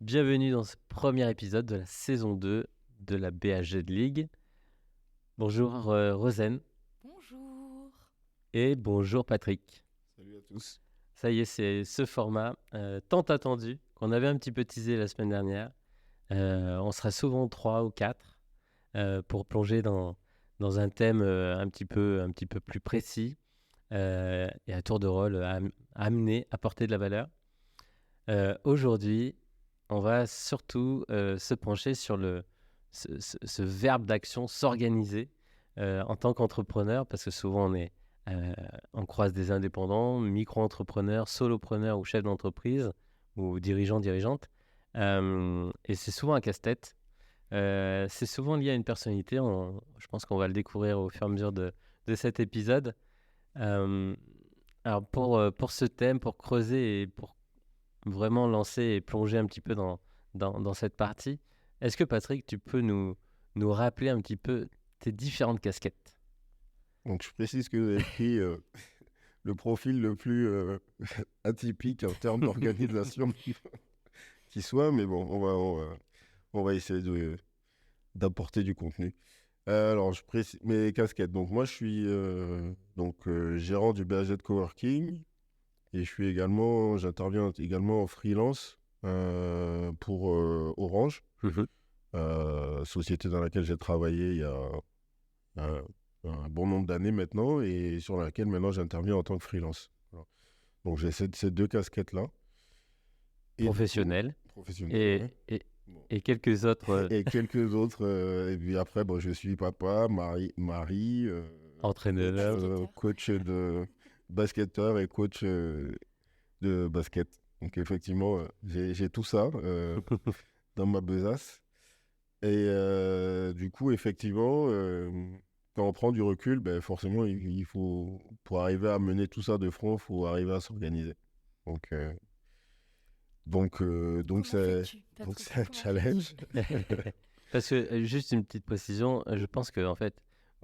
Bienvenue dans ce premier épisode de la saison 2 de la BHG League. Bonjour Rosen Bonjour. et bonjour Patrick. Salut à tous. Ça y est, c'est ce format tant attendu qu'on avait un petit peu teasé la semaine dernière. On sera souvent 3 ou 4 pour plonger dans un thème un petit peu plus précis et à tour de rôle amener, apporter de la valeur. Aujourd'hui, on va surtout se pencher sur ce verbe d'action, s'organiser en tant qu'entrepreneur, parce que souvent on croise des indépendants, micro-entrepreneurs, solopreneurs ou chefs d'entreprise ou dirigeants, dirigeantes. Et c'est souvent un casse-tête. C'est souvent lié à une personnalité. Je pense qu'on va le découvrir au fur et à mesure de cet épisode. Euh, alors pour ce thème, pour creuser et pour vraiment lancer et plonger un petit peu dans cette partie. Est-ce que Patrick, tu peux nous rappeler un petit peu tes différentes casquettes? Donc je précise que vous avez pris le profil le plus atypique en termes d'organisation qui soit, mais bon, on va essayer d'apporter du contenu. Alors je précise mes casquettes. Donc moi je suis gérant du BHG de Coworking et j'interviens également en freelance pour Orange, société dans laquelle j'ai travaillé il y a un, un bon nombre d'années maintenant et sur laquelle maintenant j'interviens en tant que freelance. Voilà. Donc j'ai ces deux casquettes-là. Et Professionnel professionnelles. et, et, Bon. et quelques autres Et quelques autres. Et puis après, bon, je suis papa, mari, entraîneurs. coach de basketteur et coach de basket. Donc effectivement, j'ai tout ça dans ma besace. Et du coup, effectivement, quand on prend du recul, ben, forcément, il faut, pour arriver à mener tout ça de front, il faut arriver à s'organiser. Donc, euh, donc Comment fais-tu, donc Patrick? c'est un Comment challenge. Parce que, juste une petite précision, je pense que en fait,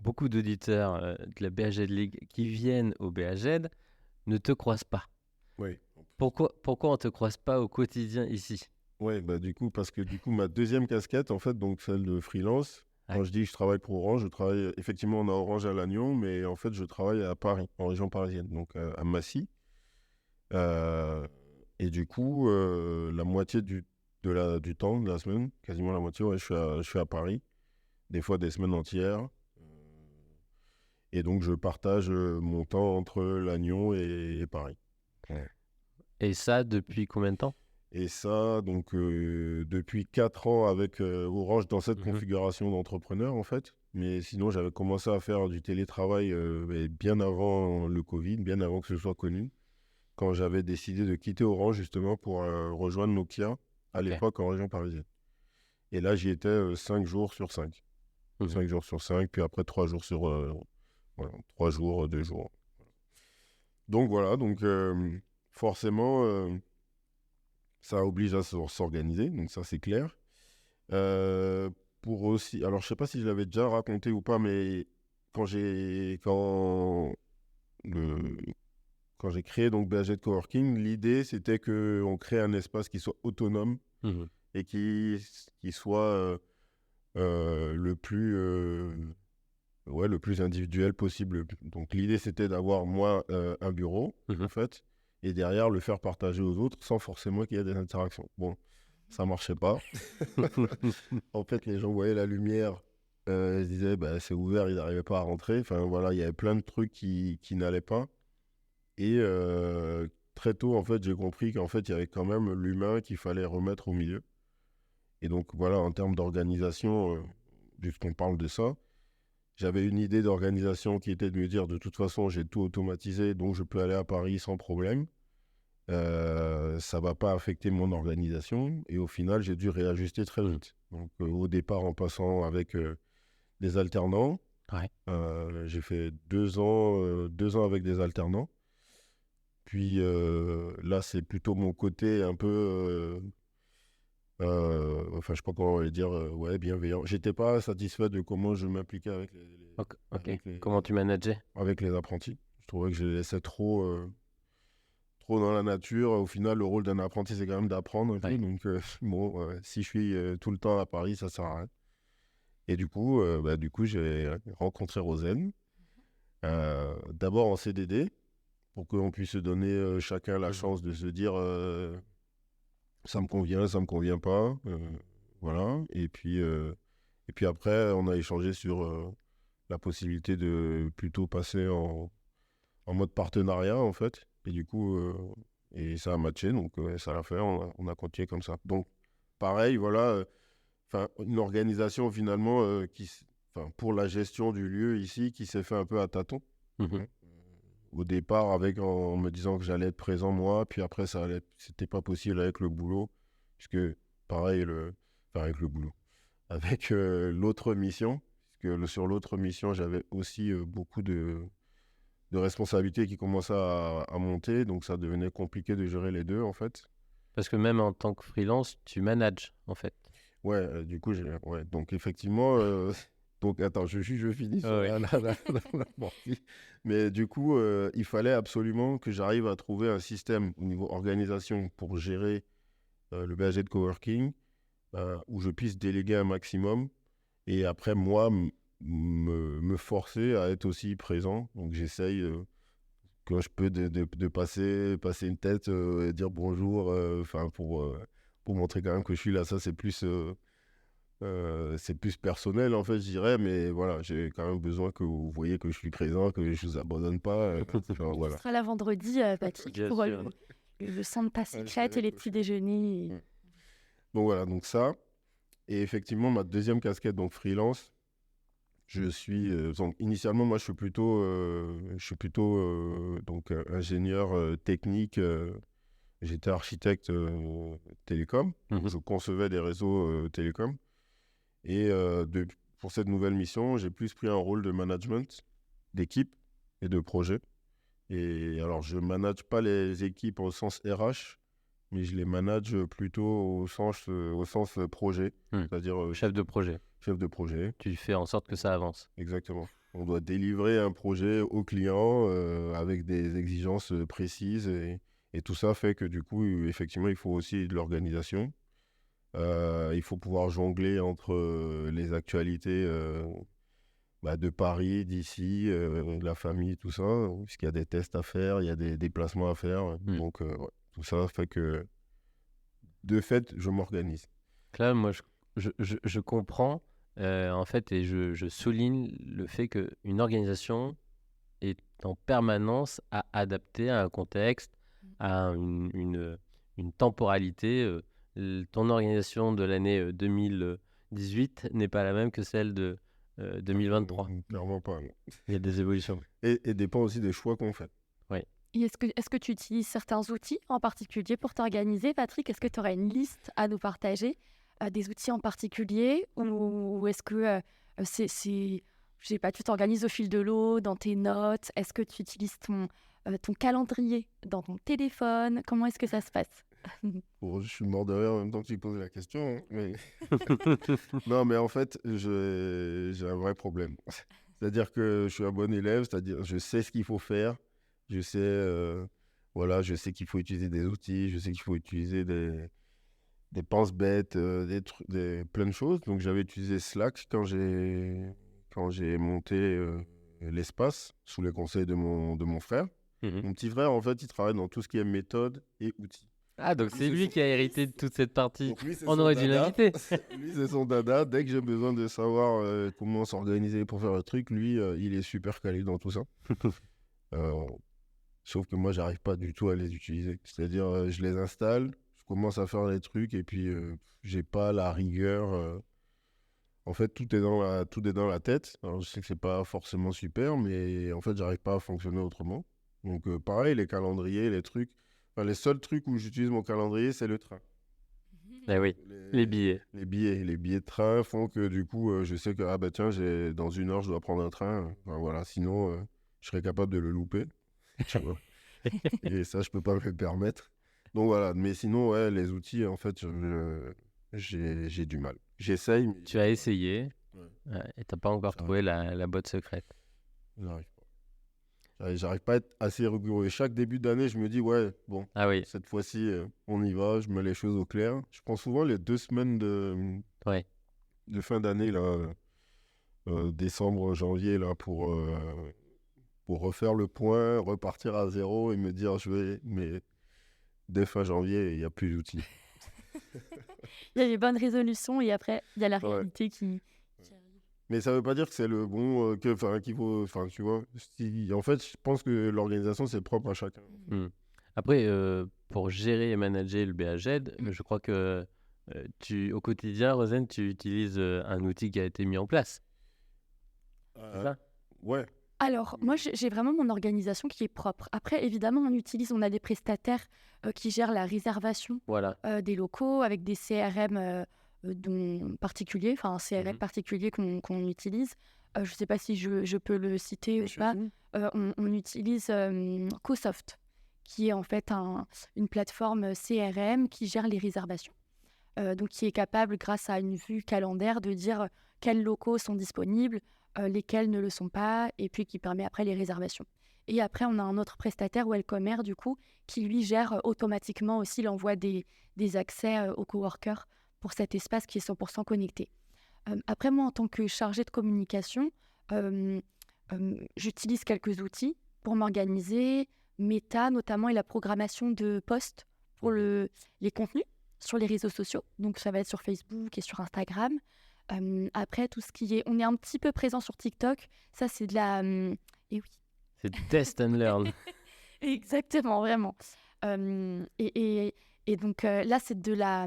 beaucoup d'auditeurs de la BHZ League qui viennent au BHZ ne te croisent pas. Oui. Pourquoi on ne te croise pas au quotidien ici? Ouais, bah du coup, parce que du coup, ma deuxième casquette, en fait, donc celle de freelance, quand je dis que je travaille pour Orange, je travaille effectivement on a Orange à Lannion, mais en fait, je travaille à Paris, en région parisienne, donc à Massy. Euh, et du coup, la moitié du temps de la semaine, quasiment la moitié, ouais, je suis à Paris, des fois des semaines entières. Et donc, je partage mon temps entre Lannion et Paris. Ouais. Et ça, depuis combien de temps? Et ça, donc, depuis 4 ans avec Orange dans cette Mhm. configuration d'entrepreneur, en fait. Mais sinon, j'avais commencé à faire du télétravail mais bien avant le Covid, bien avant que ce soit connu, quand j'avais décidé de quitter Orange, justement, pour rejoindre Nokia, à Ok. l'époque en région parisienne. Et là, j'y étais 5 jours sur 5. Mhm. 5 jours sur 5, puis après 3 jours sur... voilà, 3 jours, 2 jours. Donc voilà, donc forcément, ça oblige à s'organiser, donc ça c'est clair. Euh, pour aussi, alors je sais pas si je l'avais déjà raconté ou pas, mais le, quand j'ai créé donc BHG de Coworking, l'idée c'était que on crée un espace qui soit autonome Mhm. et qui soit le plus individuel possible. Donc l'idée c'était d'avoir moi un bureau Mhm. en fait et derrière le faire partager aux autres sans forcément qu'il y ait des interactions. Bon, ça marchait pas. En fait, les gens voyaient la lumière, ils se disaient bah, c'est ouvert, ils n'arrivaient pas à rentrer. Enfin voilà, il y avait plein de trucs qui n'allaient pas. Et très tôt, en fait, j'ai compris qu'en fait, il y avait quand même l'humain qu'il fallait remettre au milieu. Et donc voilà, en termes d'organisation, puisqu'on parle de ça, j'avais une idée d'organisation qui était de me dire de toute façon, j'ai tout automatisé, donc je peux aller à Paris sans problème. Ça va pas affecter mon organisation. Et au final, j'ai dû réajuster très vite. Donc, au départ, en passant avec des alternants, Ouais. j'ai fait 2 ans avec des alternants. Puis là, c'est plutôt mon côté un peu, enfin, je sais pas comment on va dire, ouais, bienveillant. J'étais pas satisfait de comment je m'impliquais Ok. avec les, Comment tu manageais? avec les apprentis. Je trouvais que je les laissais trop trop dans la nature. Au final, le rôle d'un apprenti, c'est quand même d'apprendre un peu. Ouais. Donc, si je suis tout le temps à Paris, ça sert à rien. Et du coup, j'ai rencontré Rosen. D'abord en CDD, pour qu'on puisse se donner chacun la chance de se dire ça me convient pas. Voilà. Et puis après, on a échangé sur la possibilité de plutôt passer en mode partenariat, en fait. Et du coup, et ça a matché, donc ça l'a fait, on a continué comme ça. Donc, pareil, voilà, une organisation finalement pour la gestion du lieu ici qui s'est fait un peu à tâtons. Mhm. Hein. Au départ, en me disant que j'allais être présent moi, puis après, c'était pas possible avec le boulot, puisque pareil, avec le boulot, avec l'autre mission, puisque sur l'autre mission, j'avais aussi beaucoup de responsabilités qui commençaient à monter, donc ça devenait compliqué de gérer les deux en fait. Parce que même en tant que freelance, tu manages, en fait. Ouais, du coup, ouais, donc effectivement, donc attends, je finis sur Ouais. la partie. Mais du coup, il fallait absolument que j'arrive à trouver un système au niveau organisation pour gérer le BAG de coworking, où je puisse déléguer un maximum et après, moi, me forcer à être aussi présent. Donc, j'essaye, quand je peux, de passer une tête et dire bonjour, pour montrer quand même que je suis là. Ça, c'est plus personnel, en fait, je dirais. Mais voilà, j'ai quand même besoin que vous voyez que je suis présent, que je ne vous abandonne pas. Tu Voilà. seras là vendredi, Patrick, Bien pour sûr. le Santa Ouais, Secret et les petits déjeuners. Mm. Donc, voilà, donc ça. Et effectivement, ma deuxième casquette, donc freelance, je suis donc initialement moi je suis plutôt donc ingénieur technique. J'étais architecte télécom, donc Mhm. je concevais des réseaux télécom. Et pour cette nouvelle mission, j'ai plus pris un rôle de management d'équipe et de projet. Et alors je manage pas les équipes au sens RH, mais je les manage plutôt au sens projet, Hmm. c'est-à-dire Chef de projet. chef de projet. Tu fais en sorte que ça avance. Exactement. On doit délivrer un projet au client avec des exigences précises et tout ça fait que du coup, effectivement, il faut aussi de l'organisation. Il faut pouvoir jongler entre les actualités de Paris, d'ici, la famille, tout ça, puisqu'il y a des tests à faire, il y a des déplacements à faire. Hmm. Donc, ouais, tout ça fait que, de fait, je m'organise. Donc là, moi, je comprends, en fait, et je souligne le fait qu'une organisation est en permanence à adapter à un contexte, à une temporalité. Ton organisation de l'année 2018 n'est pas la même que celle de 2023. Clairement pas. Non. Il y a des évolutions. Et dépend aussi des choix qu'on fait. Et est-ce que tu utilises certains outils en particulier pour t'organiser, Patrick? Est-ce que tu aurais une liste à nous partager, des outils en particulier? Ou est-ce que je sais pas, tu t'organises au fil de l'eau, dans tes notes? Est-ce que tu utilises ton calendrier dans ton téléphone? Comment est-ce que ça se passe? Bon, je suis mort de rire en même temps que tu posais la question. Hein, mais... non, mais en fait, j'ai un vrai problème. C'est-à-dire que je suis un bon élève, c'est-à-dire je sais ce qu'il faut faire. Je sais, voilà, je sais qu'il faut utiliser des outils, je sais qu'il faut utiliser des pense-bêtes, plein de choses. Donc, j'avais utilisé Slack quand j'ai monté l'espace sous les conseils de mon frère. Mhm. Mon petit frère, en fait, il travaille dans tout ce qui est méthode et outils. Ah, donc c'est lui qui a hérité de toute cette partie. Donc lui, c'est On son aurait dû dada. l'inviter. Lui, c'est son dada. Dès que j'ai besoin de savoir comment s'organiser pour faire le truc, lui, il est super calé dans tout ça. Sauf que moi, j'arrive pas du tout à les utiliser. C'est-à-dire, je les installe, je commence à faire les trucs et puis j'ai pas la rigueur. En fait, tout est dans la tête. Alors, je sais que c'est pas forcément super, mais en fait, j'arrive pas à fonctionner autrement. Donc, pareil, les calendriers, les trucs. Enfin, les seuls trucs où j'utilise mon calendrier, c'est le train. Eh oui, les billets. Les billets de train font que du coup, je sais que ah bah tiens, dans 1 heure, je dois prendre un train. Enfin, voilà, sinon, je serais capable de le louper. Tu vois. Et ça, je peux pas me le permettre. Donc voilà, mais sinon, ouais, les outils, en fait, j'ai du mal. J'essaye, mais Tu as essayé ouais, et t'as pas encore Ça trouvé la boîte secrète. j'arrive pas. J'arrive pas à être assez rigoureux. Et chaque début d'année, je me dis, ouais, bon, Ah oui, cette fois-ci, on y va, je mets les choses au clair. Je prends souvent les 2 semaines ouais. de fin d'année, là, décembre, janvier, là, pour refaire le point, repartir à zéro et me dire, mais dès fin janvier, il n'y a plus d'outils. Il y a les bonnes résolutions et après, il y a la Ouais. réalité qui arrive. Mais ça veut pas dire que c'est le bon, qu'il faut, tu vois. En fait, je pense que l'organisation, c'est propre à chacun. Hmm. Après, pour gérer et manager le BAZ, je crois que au quotidien, Rosen, tu utilises un outil qui a été mis en place. C'est ça? Ouais. Alors, moi, j'ai vraiment mon organisation qui est propre. Après, évidemment, on a des prestataires qui gèrent la réservation Voilà. des locaux avec des CRM particuliers, enfin un CRM Mhm. particulier qu'on utilise. Je ne sais pas si je peux le citer ou pas. On utilise CoSoft, qui est en fait une plateforme CRM qui gère les réservations. Donc qui est capable, grâce à une vue calendaire, de dire quels locaux sont disponibles, lesquels ne le sont pas, et puis qui permet après les réservations. Et après, on a un autre prestataire, Welcomer, du coup, qui lui gère automatiquement aussi l'envoi des accès aux coworkers pour cet espace qui est 100% connecté. Après, moi, en tant que chargée de communication, j'utilise quelques outils pour m'organiser, Meta notamment, et la programmation de posts pour les contenus sur les réseaux sociaux. Donc, ça va être sur Facebook et sur Instagram. Après, tout ce qui est... On est un petit peu présent sur TikTok. Ça, c'est de la... et oui. C'est test and learn. Exactement, vraiment. Et donc, là, c'est de la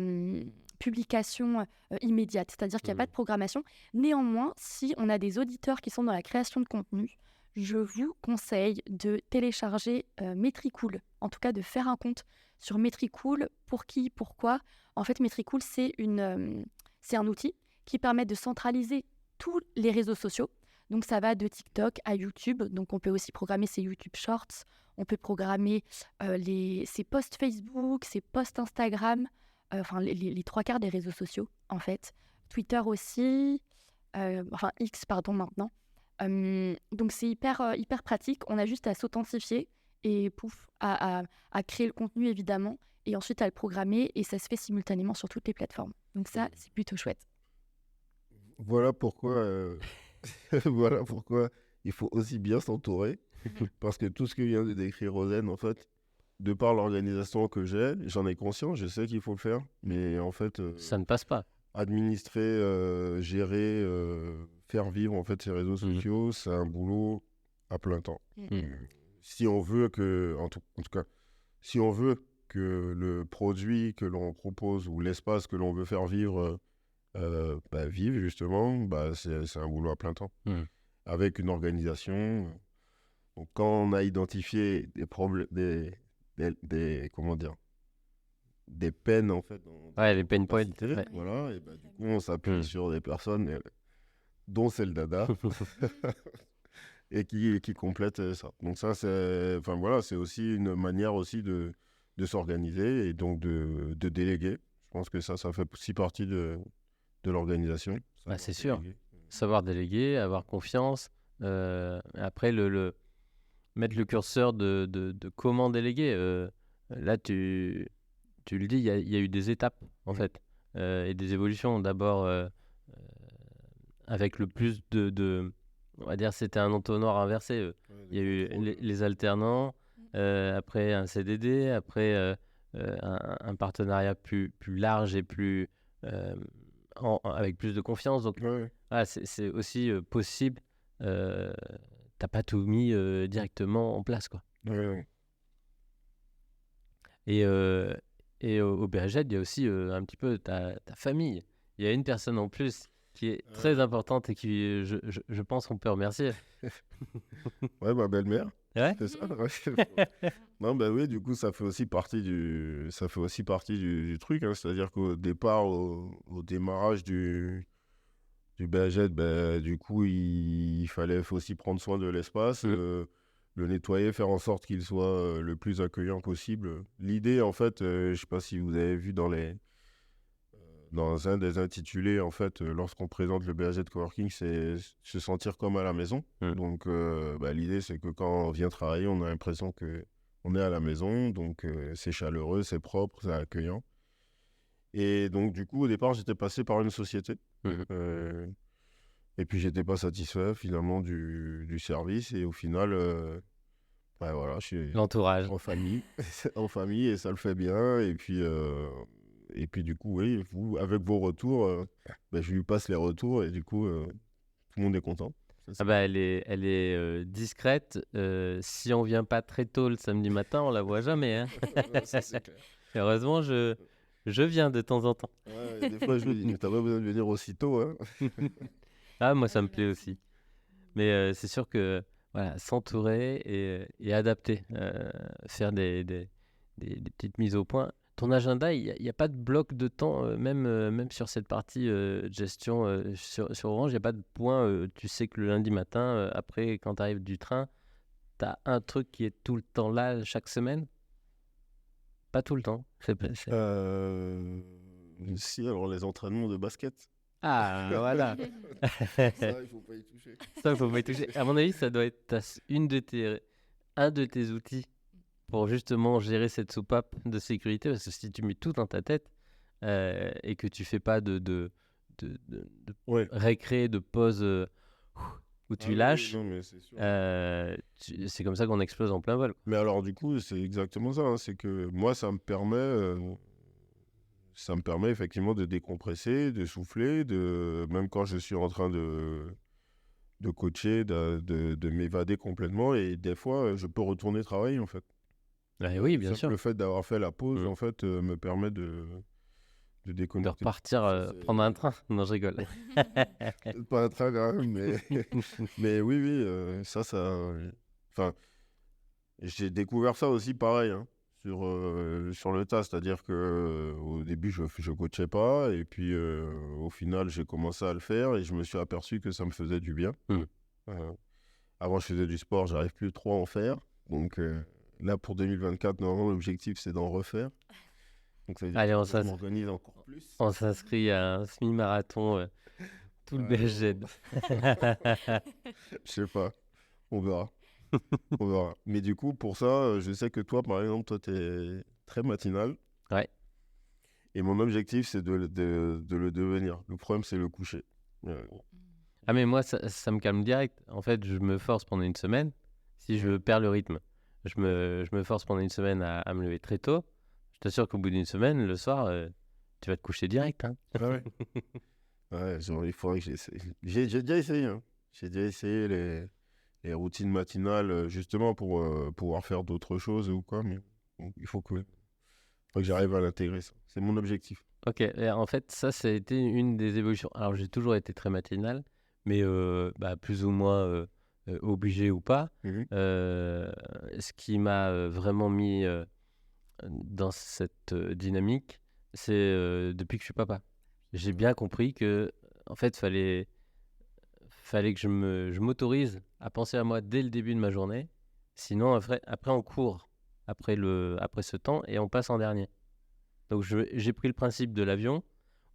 publication immédiate. C'est-à-dire qu'il n'y a pas de programmation. Néanmoins, si on a des auditeurs qui sont dans la création de contenu, je vous conseille de télécharger Metricool. En tout cas, de faire un compte sur Metricool. Pour qui, pourquoi? En fait, Metricool, c'est un outil qui permet de centraliser tous les réseaux sociaux. Donc, ça va de TikTok à YouTube. Donc, on peut aussi programmer ses YouTube Shorts. On peut programmer ses posts Facebook, ses posts Instagram, enfin, les 3 quarts des réseaux sociaux, en fait. Twitter aussi, enfin X, pardon, maintenant. Donc, c'est hyper pratique. On a juste à s'authentifier et pouf, à créer le contenu, évidemment, et ensuite à le programmer. Et ça se fait simultanément sur toutes les plateformes. Donc, ça, c'est plutôt chouette. Voilà pourquoi, voilà pourquoi il faut aussi bien s'entourer. Parce que tout ce que vient de décrire Rosen, en fait, de par l'organisation que j'ai, j'en ai conscience, je sais qu'il faut le faire. Mais en fait, Ça ne passe pas. administrer, gérer, faire vivre en fait ces réseaux sociaux, c'est un boulot à plein temps. Si on veut que, en tout cas, si on veut que le produit que l'on propose ou l'espace que l'on veut faire vivre vive justement, c'est un boulot à plein temps. Avec une organisation. Donc, quand on a identifié des problèmes, comment dire, des peines en fait. Ouais, les pain points. Ouais. Voilà, et du coup, on s'appuie sur des personnes dont c'est le dada et qui complètent ça. Donc ça, c'est aussi une manière aussi de s'organiser et donc de déléguer. Je pense que ça fait aussi partie de l'organisation. Bah, c'est sûr. Savoir déléguer, avoir confiance. Après, mettre le curseur de comment déléguer. Là, tu le dis, il y a eu des étapes, en fait, et des évolutions. D'abord, avec le plus on va dire, c'était un entonnoir inversé. Il y a eu les alternants, après un CDD, après un partenariat plus large et plus... avec plus de confiance. Donc, c'est aussi possible. T'as pas tout mis directement en place, quoi. Et au BHZ, il y a aussi un petit peu ta famille. Il y a une personne en plus qui est très importante et qui, je pense qu'on peut remercier. Ouais, ma belle-mère. Ouais. C'est ça. Non, oui, du coup, ça fait aussi partie du truc. Hein. C'est-à-dire qu'au départ, au démarrage du BHZ, du coup, il fallait aussi prendre soin de l'espace, le nettoyer, faire en sorte qu'il soit le plus accueillant possible. L'idée, en fait, je ne sais pas si vous avez vu dans un des intitulés, en fait, lorsqu'on présente le BAG de coworking, c'est se sentir comme à la maison. Donc, l'idée, c'est que quand on vient travailler, on a l'impression qu'on est à la maison. Donc, c'est chaleureux, c'est propre, c'est accueillant. Et donc, du coup, au départ, j'étais passé par une société. Et puis, j'étais pas satisfait, finalement, du service. Et au final, voilà, je suis L'entourage. en famille, et ça le fait bien. Et puis, du coup, oui, vous, avec vos retours, je lui passe les retours et du coup, tout le monde est content. Ah bah, elle est discrète. Si on vient pas très tôt le samedi matin, on la voit jamais. Hein. Ça, c'est clair. Heureusement, je viens de temps en temps. Ouais, des fois, je me dis, mais t'as pas besoin de venir aussitôt. Hein. Ah, moi, ça me plaît aussi. Mais c'est sûr que voilà, s'entourer et adapter, faire des petites mises au point. Ton agenda, il n'y a pas de bloc de temps, même sur cette partie de gestion sur Orange, il n'y a pas de point. Tu sais que le lundi matin, après, quand tu arrives du train, tu as un truc qui est tout le temps là chaque semaine? Pas tout le temps. Si, alors les entraînements de basket. Ah, voilà. Ça, il faut pas y toucher. Ça, faut pas y toucher. À mon avis, ça doit être un de tes outils pour justement gérer cette soupape de sécurité. Parce que si tu mets tout dans ta tête et que tu fais pas de Ouais. récré, de pause où tu lâches, Oui, non, mais c'est sûr. c'est comme ça qu'on explose en plein vol. Mais alors, du coup, c'est exactement ça. Hein. C'est que moi, ça me permet effectivement de décompresser, de souffler, même quand je suis en train de coacher, de m'évader complètement. Et des fois, je peux retourner travailler, en fait. Oui, bien sûr. Le fait d'avoir fait la pause, en fait, me permet de déconnecter. De repartir prendre un train. Non, je rigole. Peut-être pas un train quand même, mais oui, ça... Enfin, j'ai découvert ça aussi pareil, hein, sur le tas. C'est-à-dire qu'au début, je coachais pas. Et puis, au final, j'ai commencé à le faire et je me suis aperçu que ça me faisait du bien. Avant, je faisais du sport, j'arrive plus trop à en faire. Donc là, pour 2024, normalement, l'objectif, c'est d'en refaire. Donc ça veut dire Allez, que je m'organise encore plus. On s'inscrit à un semi-marathon, tout le BSG. Je sais pas, on verra. On verra. Mais du coup, pour ça, je sais que toi, par exemple, tu es très matinal. Ouais. Et mon objectif, c'est de le devenir. Le problème, c'est le coucher. Ah, mais moi, ça me calme direct. En fait, je me force pendant une semaine. Si je perds le rythme, je me force pendant une semaine à me lever très tôt. Je t'assure qu'au bout d'une semaine, le soir, tu vas te coucher direct. Hein. Ah ouais. Ouais, genre, il faudrait que j'essaie. J'ai déjà essayé. Hein. J'ai déjà essayé les routines matinales, justement pour pouvoir faire d'autres choses ou quoi. Mais bon, il faut que j'arrive à l'intégrer, ça. C'est mon objectif. Ok, et en fait, ça a été une des évolutions. Alors, j'ai toujours été très matinal, mais plus ou moins obligé ou pas. Ce qui m'a vraiment mis dans cette dynamique, c'est depuis que je suis papa. J'ai bien compris que, en fait, fallait que je m'autorise à penser à moi dès le début de ma journée. Sinon, après on court après ce temps et on passe en dernier. Donc, j'ai pris le principe de l'avion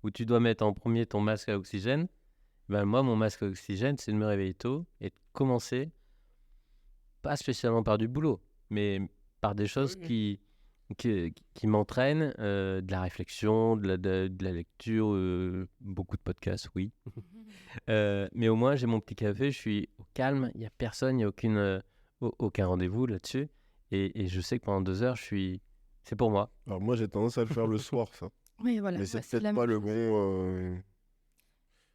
où tu dois mettre en premier ton masque à oxygène. Ben, moi, mon masque à oxygène, c'est de me réveiller tôt et de commencer, pas spécialement par du boulot, mais par des choses qui m'entraînent, de la réflexion, de la lecture, beaucoup de podcasts, oui. Mais au moins, j'ai mon petit café, je suis au calme, il n'y a personne, il n'y a aucun rendez-vous là-dessus. Et je sais que pendant 2 heures, c'est pour moi. Alors moi, j'ai tendance à le faire le soir, ça. Oui, voilà. Mais c'est peut-être pas le bon...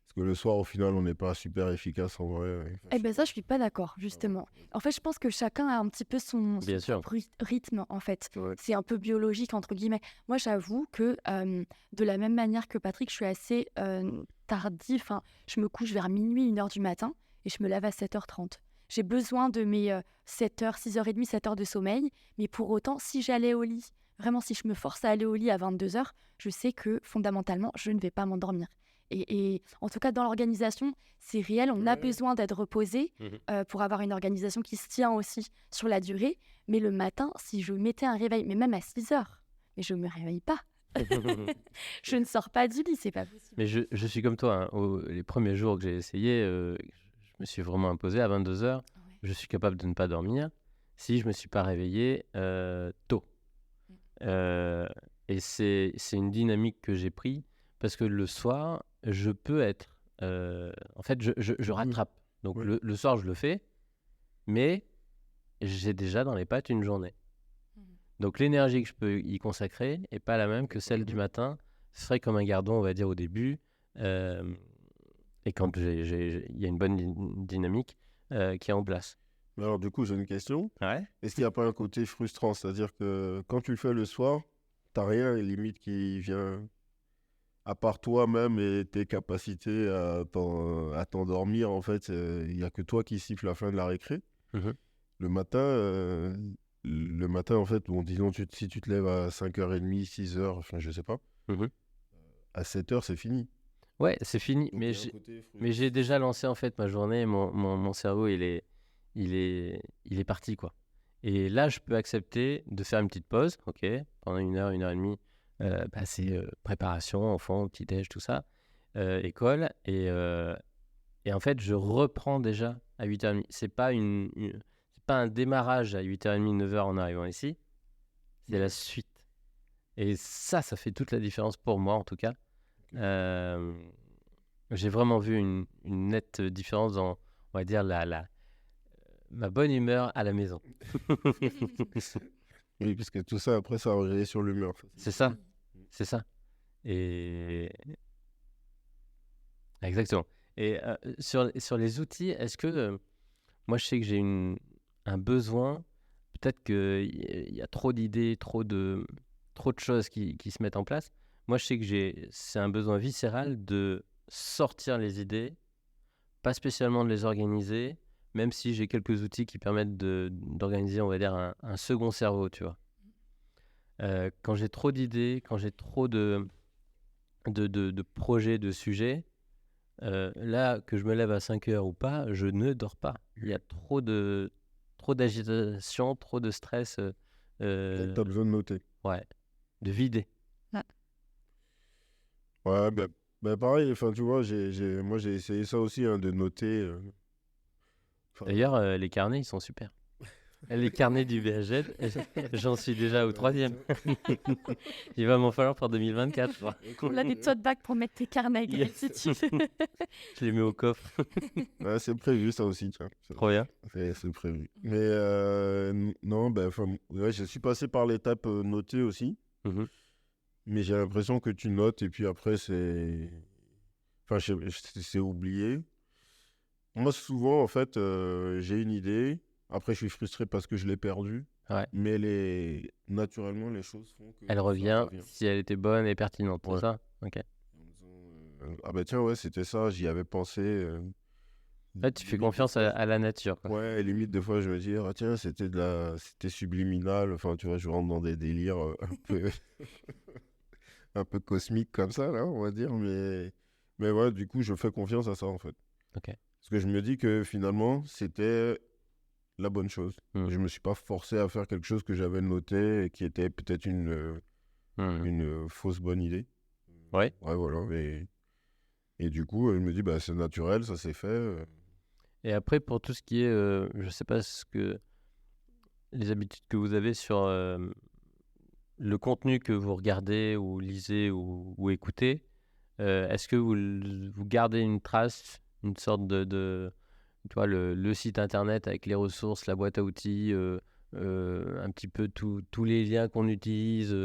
Parce que le soir, au final, on n'est pas super efficace en vrai. Eh ben ça, je suis pas d'accord, justement. En fait, je pense que chacun a un petit peu son Bien sûr. propre rythme, en fait. Ouais. C'est un peu biologique, entre guillemets. Moi, j'avoue que de la même manière que Patrick, je suis assez tardif. Enfin, je me couche vers minuit, 1h du matin, et je me lève à 7h30. J'ai besoin de mes 7h, 6h30, 7h de sommeil. Mais pour autant, si j'allais au lit, vraiment, si je me force à aller au lit à 22h, je sais que, fondamentalement, je ne vais pas m'endormir. Et en tout cas, dans l'organisation, c'est réel. On a besoin d'être reposé pour avoir une organisation qui se tient aussi sur la durée. Mais le matin, si je mettais un réveil, mais même à 6h, mais je ne me réveille pas. Je ne sors pas du lit, c'est pas possible. Mais je suis comme toi, hein. Les premiers jours que j'ai essayé, je me suis vraiment imposé à 22h. Ouais. Je suis capable de ne pas dormir si je ne me suis pas réveillé tôt. Mm. Et c'est une dynamique que j'ai pris parce que le soir, je peux être... en fait, je rattrape. Donc Ouais. le soir, je le fais, mais j'ai déjà dans les pattes une journée. Mhm. Donc l'énergie que je peux y consacrer n'est pas la même que celle du matin, frais comme un gardon, on va dire, au début. Et quand il y a une bonne dynamique qui est en place. Mais alors, du coup, j'ai une question. Ouais. Est-ce qu'il n'y a pas un côté frustrant? C'est-à-dire que quand tu le fais le soir, t'as rien, limite, qui vient, à part toi-même et tes capacités à t'endormir, en fait, il n'y a que toi qui siffle la fin de la récré. Mhm. Le matin, en fait, bon, disons, si tu te lèves à 5h30, 6h, enfin, je sais pas, Mhm. à 7h, c'est fini. Ouais, c'est fini. Donc, Mais il y a un j'ai côté mais j'ai déjà lancé en fait ma journée. Mon cerveau, il est parti, quoi. Et là, je peux accepter de faire une petite pause, ok, pendant 1 heure, 1 heure et demie. C'est préparation, enfant, petit-déj, tout ça, école. Et en fait, je reprends déjà à 8h30. C'est pas c'est pas un démarrage à 8h30, 9h en arrivant ici. C'est la suite. Et ça fait toute la différence pour moi, en tout cas. J'ai vraiment vu une nette différence dans, on va dire, ma bonne humeur à la maison. Oui, parce que tout ça, après, ça rejaillit sur l'humeur. C'est ça, c'est ça. Et exactement. Et sur les outils, est-ce que moi, je sais que j'ai un besoin, peut-être qu'il y a trop d'idées, trop de choses qui se mettent en place. Moi, je sais que c'est un besoin viscéral de sortir les idées, pas spécialement de les organiser, même si j'ai quelques outils qui permettent d'organiser, on va dire, un second cerveau, tu vois. Quand j'ai trop d'idées, quand j'ai trop de projets, de sujets, là, que je me lève à 5h ou pas, je ne dors pas. Il y a trop d'agitation, trop de stress. Donc, tu as besoin de noter. Ouais, de vider. Ouais, bah, pareil, enfin, tu vois, moi, j'ai essayé ça aussi, hein, de noter. Enfin, D'ailleurs, les carnets, ils sont super. Les carnets du BHZ, j'en suis déjà au 3e. Il va m'en falloir pour 2024, je crois. On a des tote bags pour mettre tes carnets, Gaël, Yes. si tu veux. Je les mets au coffre. Ouais, c'est prévu, ça aussi, tiens. Trop bien. C'est prévu. Mais non, ben, ouais, je suis passé par l'étape noter aussi. Mhm. Mais j'ai l'impression que tu notes et puis après, c'est oublié. Moi, souvent, en fait, j'ai une idée. Après, je suis frustré parce que je l'ai perdue. Ouais. Mais naturellement, les choses font que Elle ça revient si elle était bonne et pertinente, c'est Ouais. ça? Ok. En disant, ah ben tiens, ouais, c'était ça, j'y avais pensé. Là, tu fais Limite, confiance des fois, à la nature, quoi. ouais, limite, des fois, je me dis, ah tiens, c'était subliminal. Enfin, tu vois, je rentre dans des délires un peu, un peu cosmiques comme ça, là, on va dire. Mais ouais, du coup, je fais confiance à ça, en fait. Ok. Parce que je me dis que finalement, c'était la bonne chose. Je me suis pas forcé à faire quelque chose que j'avais noté et qui était peut-être une fausse bonne idée. Ouais. Ouais, voilà. Et du coup, je me dis, bah, c'est naturel, ça s'est fait. Et après, pour tout ce qui est, je sais pas les habitudes que vous avez sur le contenu que vous regardez ou lisez ou écoutez, est-ce que vous gardez une trace, une sorte tu vois, le site internet avec les ressources, la boîte à outils, un petit peu tous les liens qu'on utilise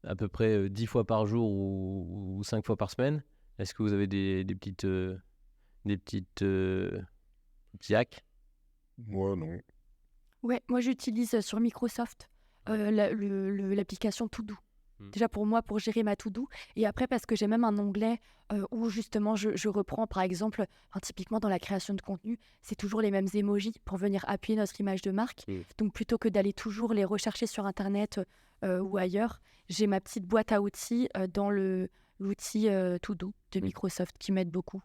à peu près 10 fois par jour ou 5 fois par semaine? Est-ce que vous avez des petits hacks? Moi, non. Ouais, moi j'utilise sur Microsoft l'application To-Do. Déjà pour moi, pour gérer ma To-Do. Et après, parce que j'ai même un onglet où justement je reprends, par exemple, typiquement dans la création de contenu, c'est toujours les mêmes emojis pour venir appuyer notre image de marque. Donc plutôt que d'aller toujours les rechercher sur Internet ou ailleurs, j'ai ma petite boîte à outils dans l'outil To-Do de Microsoft qui m'aide beaucoup.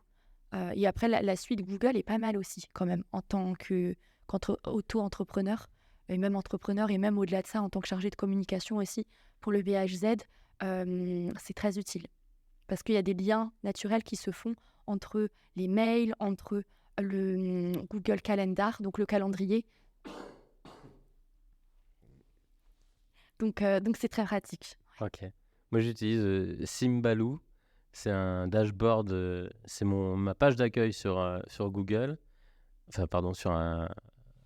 Et après, la suite Google est pas mal aussi, quand même, en tant qu'auto-entrepreneur, et même entrepreneur, et même au-delà de ça, en tant que chargé de communication aussi, pour le BHZ. c'est très utile. Parce qu'il y a des liens naturels qui se font entre les mails, entre le Google Calendar, donc le calendrier. Donc c'est très pratique. Ok. Moi, j'utilise Simbaloo. C'est un dashboard. C'est ma page d'accueil sur Google. Enfin, pardon, sur un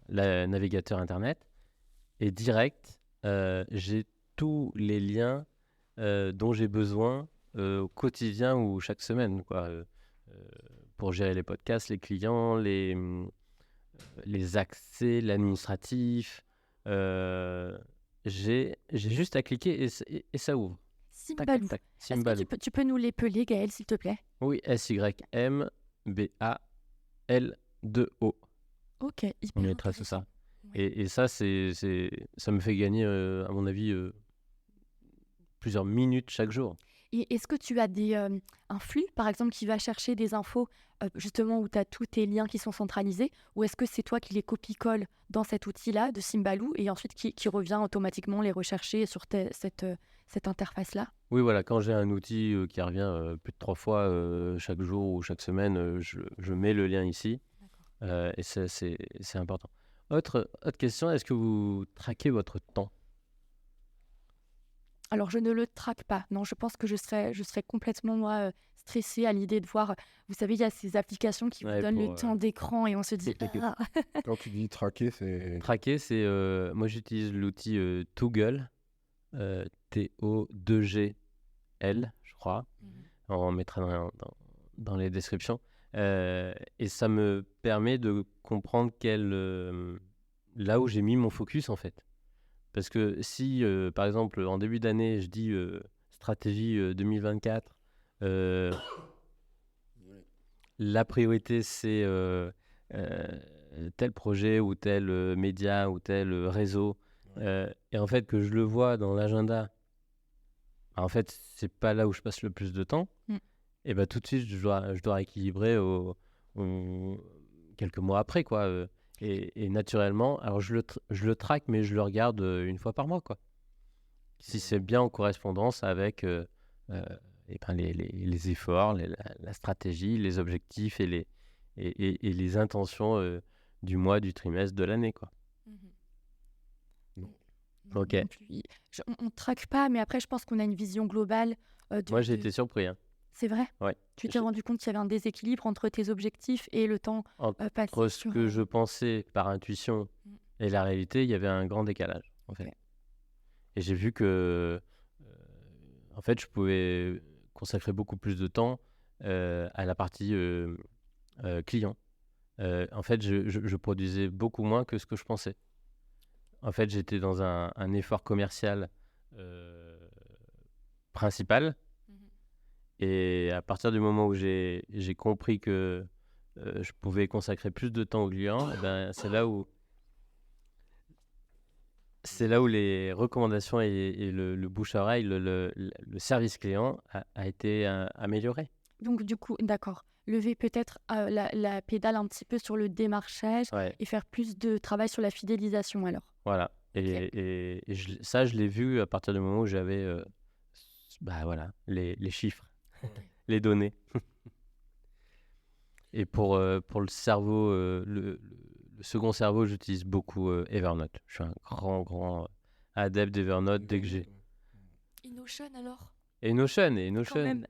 navigateur Internet. Et direct, j'ai tous les liens dont j'ai besoin au quotidien ou chaque semaine, quoi. Pour gérer les podcasts, les clients, les accès, l'administratif. J'ai juste à cliquer et ça ouvre. Tac, tac, Simbaloo. tac. Est-ce que Simbaloo. tu peux nous l'épeler, Gaël, s'il te plaît? Oui, SYMBAL2O. Ok, hyper On mettra tout ça. intéressant. Ouais. Et ça, ça me fait gagner, à mon avis, plusieurs minutes chaque jour. Et est-ce que tu as un flux, par exemple, qui va chercher des infos justement où tu as tous tes liens qui sont centralisés, ou est-ce que c'est toi qui les copie-colle dans cet outil-là de Simbaloo et ensuite qui revient automatiquement les rechercher sur cette interface-là? Oui, voilà, quand j'ai un outil qui revient plus de 3 fois chaque jour ou chaque semaine, je mets le lien ici. Et ça, c'est important. Autre question, est-ce que vous traquez votre temps? Alors, je ne le traque pas. Non, je pense que je serais complètement, moi, stressée à l'idée de voir. Vous savez, il y a ces applications qui vous Ouais, donnent le pour temps d'écran et on se dit ah. Quand tu dis traquer, c'est. traquer, c'est moi j'utilise l'outil Toggle, T-O-2-G-L, je crois. On mettra dans les descriptions. Et ça me permet de comprendre là où j'ai mis mon focus en fait. Parce que si, par exemple, en début d'année, je dis stratégie 2024, la priorité c'est tel projet ou tel média ou tel réseau, et en fait que je le vois dans l'agenda, en fait c'est pas là où je passe le plus de temps, et bah tout de suite je dois équilibrer quelques mois après, quoi. Et naturellement, alors je le traque, mais je le regarde une fois par mois, quoi. Si c'est bien en correspondance avec et ben les efforts, la stratégie, les objectifs et les intentions du mois, du trimestre, de l'année, quoi. Non. Ok. Non plus. On ne traque pas, mais après, je pense qu'on a une vision globale. Moi, j'ai été surpris, hein. C'est vrai? Ouais. Tu t'es rendu compte qu'il y avait un déséquilibre entre tes objectifs et le temps passé Entre ce sur... que je pensais par intuition et la réalité, il y avait un grand décalage, en fait. Ok. Et j'ai vu que, en fait, je pouvais consacrer beaucoup plus de temps à la partie client. En fait, je produisais beaucoup moins que ce que je pensais. En fait, j'étais dans un effort commercial principal. Et à partir du moment où j'ai compris que je pouvais consacrer plus de temps aux clients, eh ben, c'est là où les recommandations et le bouche à oreille, le service client a été amélioré. Donc, du coup, d'accord. Lever peut-être la pédale un petit peu sur le démarchage Ouais, et faire plus de travail sur la fidélisation alors. voilà. Et ça, je l'ai vu à partir du moment où j'avais bah, voilà, les chiffres, les données. Et pour le cerveau, le second cerveau, j'utilise beaucoup Evernote. Je suis un grand adepte d'Evernote dès que j'ai. Et Notion alors? Et Notion, Quand même.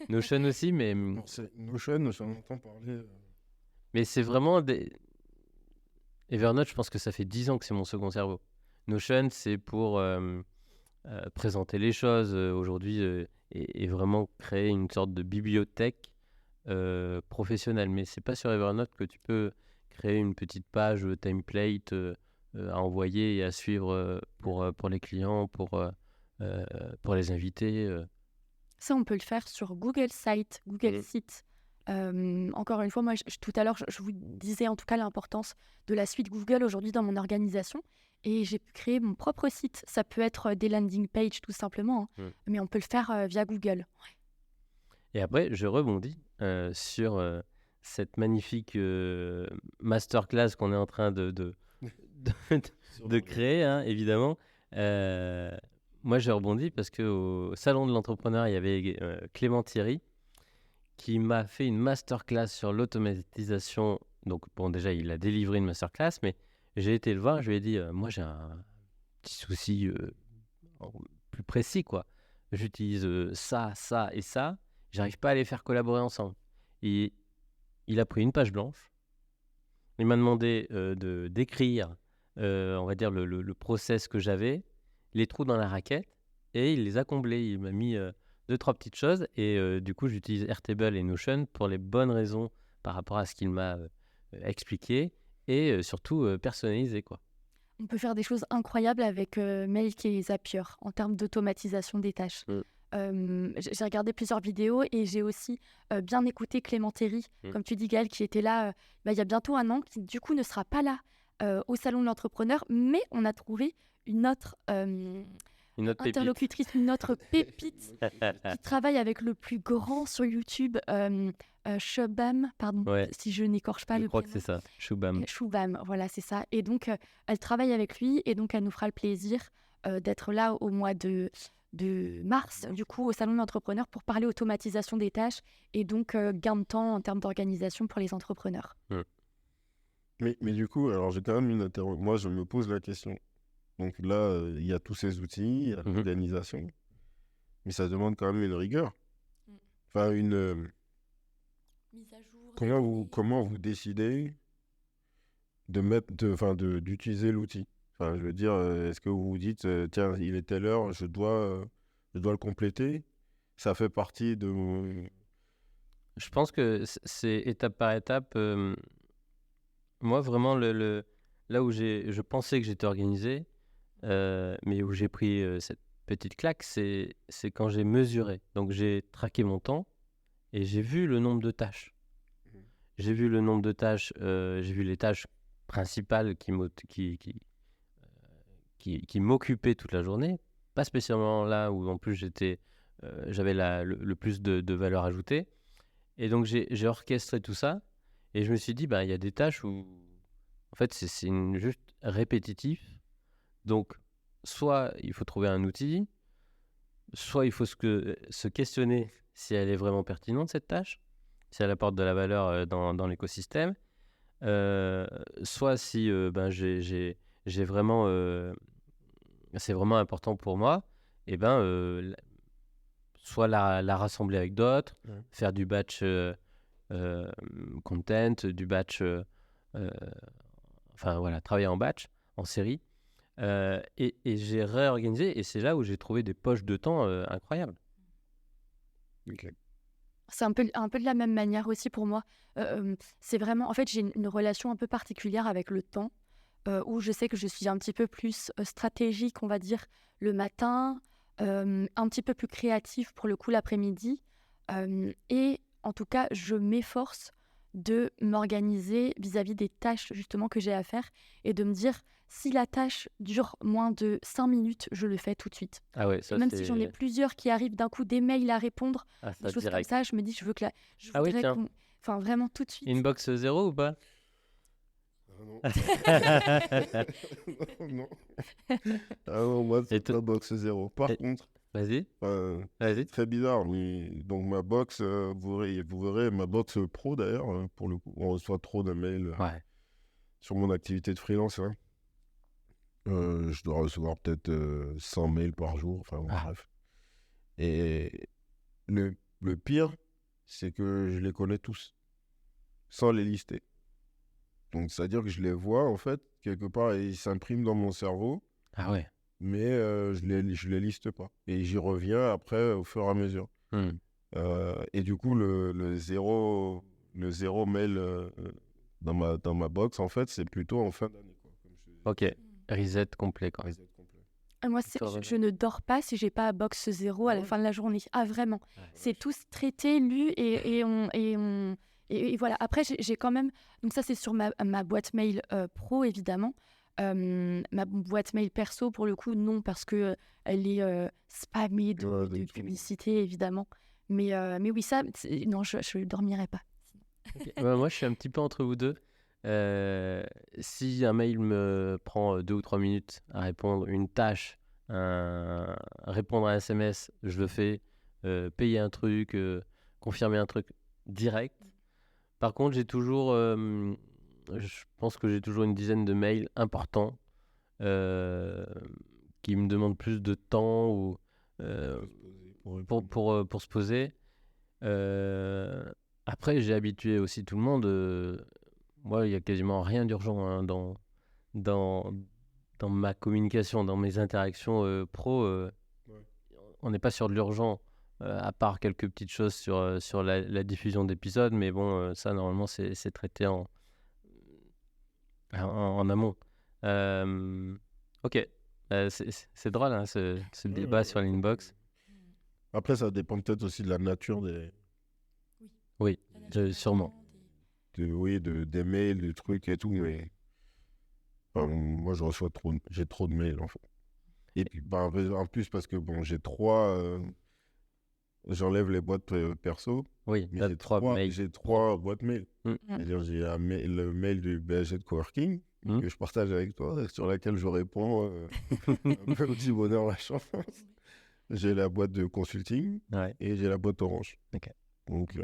Notion aussi, mais Non, c'est Notion, j'en entends parler. c'est vraiment Evernote, je pense que ça fait 10 ans que c'est mon second cerveau. Notion, c'est pour présenter les choses aujourd'hui et vraiment créer une sorte de bibliothèque professionnelle. Mais c'est pas sur Evernote que tu peux créer une petite page template à envoyer et à suivre pour les clients, pour les invités. Ça, on peut le faire sur Google Site, Google Site. Encore une fois, moi, tout à l'heure, je vous disais en tout cas l'importance de la suite Google aujourd'hui dans mon organisation. Et j'ai pu créer mon propre site. Ça peut être des landing pages tout simplement, hein, mais on peut le faire via Google. Et après, je rebondis sur cette magnifique masterclass qu'on est en train de créer, hein, évidemment. moi, j'ai rebondi parce qu'au salon de l'entrepreneur, il y avait Clément Thierry qui m'a fait une masterclass sur l'automatisation. Donc, bon, déjà, il a délivré une masterclass, mais j'ai été le voir, je lui ai dit, moi, j'ai un petit souci plus précis, quoi. J'utilise ça, ça et ça. J'arrive pas à les faire collaborer ensemble. Et il a pris une page blanche. Il m'a demandé d'écrire, on va dire, le process que j'avais, les trous dans la raquette, et il les a comblés. Il m'a mis 2-3 petites choses, et du coup, j'utilise Airtable et Notion pour les bonnes raisons par rapport à ce qu'il m'a expliqué, et surtout personnalisé, quoi. On peut faire des choses incroyables avec Make et Zapier en termes d'automatisation des tâches. J'ai regardé plusieurs vidéos et j'ai aussi bien écouté Clément Thierry, comme tu dis Gaël, qui était là il y a bientôt 1 an, qui du coup ne sera pas là au Salon de l'Entrepreneur, mais on a trouvé une autre Une autre pépite. interlocutrice, une autre pépite qui travaille avec le plus grand sur YouTube, Shubham, pardon, Ouais. si je n'écorche pas Je le crois que prénom. c'est ça, Shubham. Shubham, voilà, c'est ça. Et donc, elle travaille avec lui et donc elle nous fera le plaisir d'être là au mois de mars, du coup, au Salon de l'Entrepreneur pour parler automatisation des tâches et donc gain de temps en termes d'organisation pour les entrepreneurs. Mais du coup, alors j'ai quand même une interrogation. Moi, je me pose la question. Donc là, il y a tous ces outils, il y a l'organisation, mais ça demande quand même une rigueur. Enfin, Mise à jour. comment vous décidez d'utiliser l'outil? Enfin, je veux dire, est-ce que vous vous dites, tiens, il est telle heure, je dois le compléter? Ça fait partie de... Je pense que c'est étape par étape. Moi, vraiment, là où je pensais que j'étais organisé, mais où j'ai pris cette petite claque, c'est quand j'ai mesuré. Donc, j'ai traqué mon temps et j'ai vu le nombre de tâches. J'ai vu le nombre de tâches, j'ai vu les tâches principales qui m'occupaient toute la journée. Pas spécialement là où, en plus, j'avais le plus de valeur ajoutée. Et donc, j'ai orchestré tout ça. Et je me suis dit, il y a des tâches où, en fait, c'est juste répétitif. Donc, soit il faut trouver un outil, soit il faut se questionner si elle est vraiment pertinente, cette tâche, si elle apporte de la valeur dans l'écosystème, soit si j'ai vraiment, c'est vraiment important pour moi, et soit la rassembler avec d'autres, faire du batch content, du batch, enfin voilà, travailler en batch, en série. Et j'ai réorganisé, et c'est là où j'ai trouvé des poches de temps incroyables. Ok. C'est un peu de la même manière aussi pour moi. C'est vraiment, en fait, j'ai une relation un peu particulière avec le temps, où je sais que je suis un petit peu plus stratégique, on va dire, le matin, un petit peu plus créative pour le coup l'après-midi. Et en tout cas, je m'efforce de m'organiser vis-à-vis des tâches justement que j'ai à faire et de me dire, si la tâche dure moins de 5 minutes, je le fais tout de suite. Ah ouais, Et ça même c'est... si j'en ai plusieurs qui arrivent d'un coup, des mails à répondre, Ah, des ça choses comme direct. ça, je me dis, je Ah oui, voudrais tiens. enfin vraiment tout de suite. Inbox 0 ou pas? Ah non. Non. Ah non, moi, c'est Et pas box 0. Par et- contre, Vas-y, c'est vas-y. très bizarre. Mais... Donc, ma box, vous verrez ma box pro d'ailleurs, pour le coup. On reçoit trop de mails Ouais. sur mon activité de freelance. Hein. Je dois recevoir peut-être 100 mails par jour. Enfin, bon, Ah. bref. Et le pire, c'est que je les connais tous, sans les lister. Donc, c'est-à-dire que je les vois, en fait, quelque part, et ils s'impriment dans mon cerveau, Ah ouais. mais je les liste pas. Et j'y reviens après, au fur et à mesure. Et du coup, le zéro mail dans ma box, en fait, c'est plutôt en fin d'année. Quoi, comme je te disais. Ok, reset complet, quoi. Reset complet. Moi, Toi, je ne dors pas si j'ai pas box 0 à la fin de la journée. Ah, vraiment. Ouais, C'est tous traité, lu et voilà. Après, j'ai quand même. Donc, ça, c'est sur ma boîte mail pro, évidemment. Ma boîte mail perso, pour le coup, non, parce que elle est spammée Ouais, de tout. publicité, évidemment. Mais oui, ça, non, je ne dormirai pas. ok. Moi, je suis un petit peu entre vous deux. Si un mail me prend 2 ou 3 minutes à répondre, une tâche répondre à un SMS, je le fais. Payer un truc, confirmer un truc direct. Par contre, je pense que j'ai toujours une dizaine de mails importants qui me demandent plus de temps ou pour se poser. Après, j'ai habitué aussi tout le monde. Moi, il n'y a quasiment rien d'urgent hein, dans ma communication, dans mes interactions pro. On n'est pas sur de l'urgent, à part quelques petites choses sur la diffusion d'épisodes, mais bon, ça, normalement, c'est traité en amont. Ok, c'est drôle, hein, ce débat sur l'inbox. Après, ça dépend peut-être aussi de la nature Oui, sûrement. Des mails, des trucs et tout, mais moi, j'ai trop de mails, en fait. Et puis, en plus, parce que bon, j'enlève les boîtes perso. Oui, mais t'as trois mails. J'ai 3 boîtes mail. C'est-à-dire, j'ai le mail du BHG de Coworking que je partage avec toi, sur laquelle je réponds un peu au petit bonheur, la chance. J'ai la boîte de consulting et j'ai la boîte Orange. Ok. Donc, je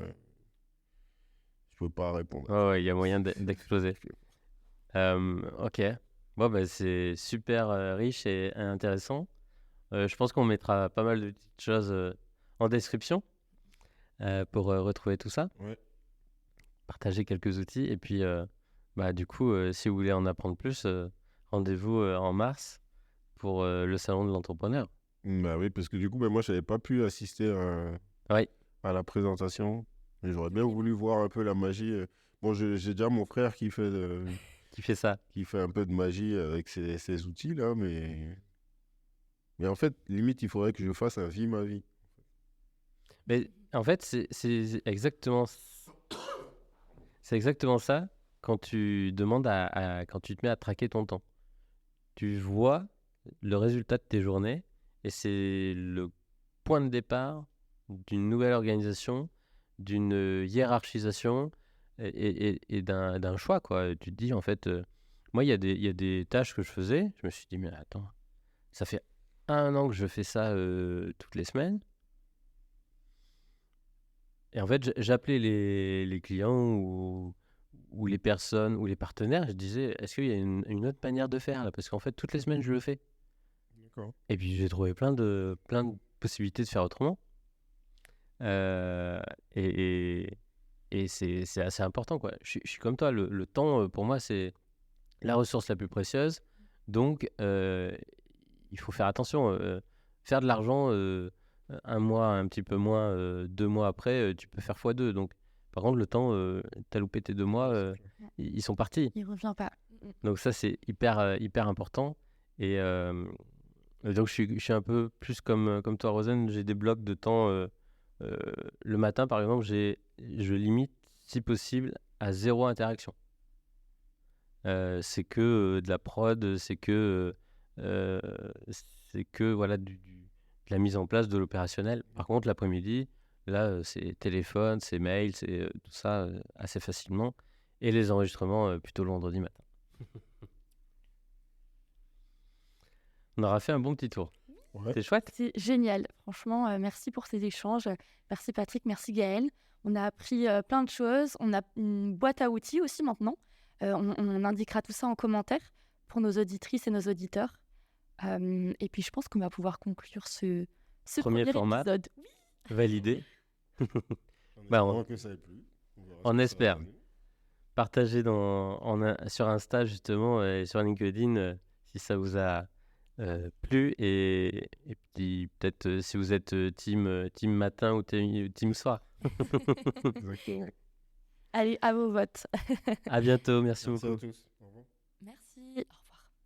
peux pas répondre. Ouais, il y a moyen d'exploser. Ok. Bon, bah, c'est super riche et intéressant. Je pense qu'on mettra pas mal de petites choses en description pour retrouver tout ça. Ouais. Partager quelques outils. Et puis, du coup, si vous voulez en apprendre plus, rendez-vous en mars pour le salon de l'entrepreneur. Bah oui, parce que du coup, moi, je n'avais pas pu assister à la présentation. Et j'aurais bien voulu voir un peu la magie. Bon, j'ai déjà mon frère qui fait ça. Qui fait un peu de magie avec ces outils-là, mais en fait, limite, il faudrait que je fasse un vie ma vie. Mais en fait, c'est exactement ça quand tu demandes quand tu te mets à traquer ton temps. Tu vois le résultat de tes journées et c'est le point de départ d'une nouvelle organisation, d'une hiérarchisation et d'un choix, quoi. Tu te dis, en fait, moi, il y a des tâches que je faisais. Je me suis dit, mais attends, ça fait 1 an que je fais ça toutes les semaines. Et en fait, j'appelais les clients ou les personnes ou les partenaires. Je disais, est-ce qu'il y a une autre manière de faire là? Parce qu'en fait, toutes les semaines, je le fais. D'accord. Et puis, j'ai trouvé plein de possibilités de faire autrement. Et c'est assez important, quoi. Je suis comme toi, le temps, pour moi, c'est la ressource la plus précieuse. Donc, il faut faire attention. Faire de l'argent, 1 mois, un petit peu moins, 2 mois après, tu peux faire x2. Donc, par contre, le temps, t'as loupé tes 2 mois, ils sont partis. Il revient pas. Donc ça, c'est hyper important. Et donc, je suis un peu plus comme toi, Rosen. J'ai des blocs de temps. Le matin, par exemple, je limite, si possible, à 0 interaction. C'est que de la prod, c'est que voilà, de la mise en place de l'opérationnel. Par contre, l'après-midi, là, c'est téléphone, c'est mail, c'est tout ça assez facilement. Et les enregistrements plutôt le vendredi matin. On aura fait un bon petit tour. Ouais. C'est chouette. C'est génial. Franchement, merci pour ces échanges. Merci Patrick, merci Gaël. On a appris plein de choses. On a une boîte à outils aussi maintenant. On indiquera tout ça en commentaire pour nos auditrices et nos auditeurs. Et puis, je pense qu'on va pouvoir conclure ce premier format. épisode. Oui. Validé. Que ça ait plu. On espère. Partagez sur Insta justement et sur LinkedIn si ça vous a plu et puis peut-être si vous êtes team matin ou team soir. Exactement. Allez, à vos votes. À bientôt, merci beaucoup. À tous. Au revoir. Merci.